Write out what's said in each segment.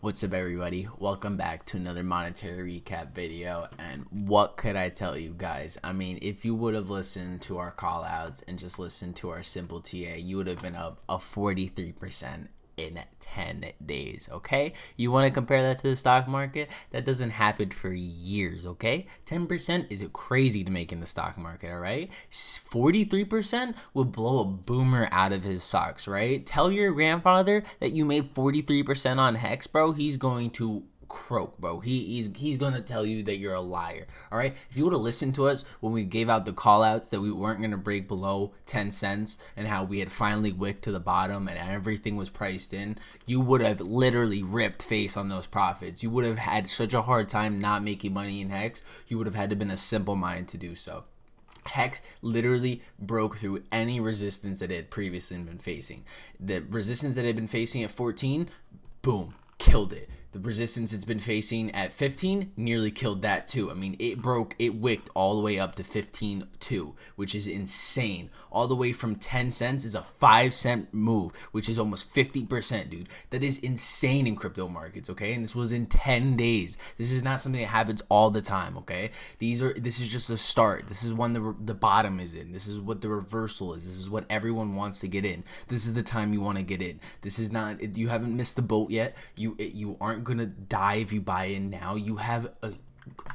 What's up, everybody? Welcome back to another monetary recap video. And what could I tell you guys? I mean, if you would have listened to our call outs and just listened to our simple TA, you would have been up a 43% in 10 days. Okay, you want to compare that to the stock market? That doesn't happen for years. Okay, 10% is crazy to make in the stock market. All right, 43% would blow a boomer out of his socks. Right, tell your grandfather that you made 43% on Hex, bro. He's going to croak, bro. He's gonna tell you that you're a liar. All right, if you would have listened to us when we gave out the call outs that we weren't gonna break below 10 cents and how we had finally wicked to the bottom and everything was priced in, you would have literally ripped face on those profits. You would have had such a hard time not making money in Hex. You would have had to been a simple mind to do so. Hex literally broke through any resistance that it had previously been facing. The resistance that it had been facing at 14, boom, killed it. The resistance it's been facing at 15 nearly killed that too. I mean, it wicked all the way up to 15.2, which is insane. All the way from 10 cents is a 5-cent move, which is almost 50%, dude. That is insane in crypto markets, okay? And this was in 10 days. This is not something that happens all the time, okay? This is just a start. This is when the bottom is in. This is what the reversal is. This is what everyone wants to get in. This is the time you want to get in. This is not, you haven't missed the boat yet. You aren't gonna die if you buy in now. You have a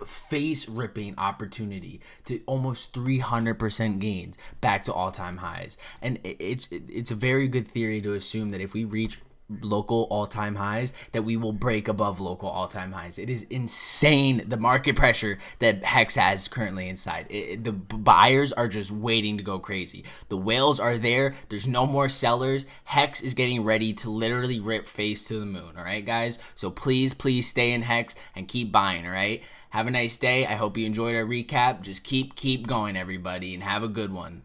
face ripping opportunity to almost 300% gains back to all-time highs, and it's a very good theory to assume that if we reach local all-time highs that we will break above local all-time highs. It is insane the market pressure that Hex has currently inside. The buyers are just waiting to go crazy. The whales are there. There's no more sellers. Hex is getting ready to literally rip face to the moon. All right, guys, so please stay in Hex and keep buying. All right, have a nice day. I hope you enjoyed our recap. Just keep going, everybody, and have a good one.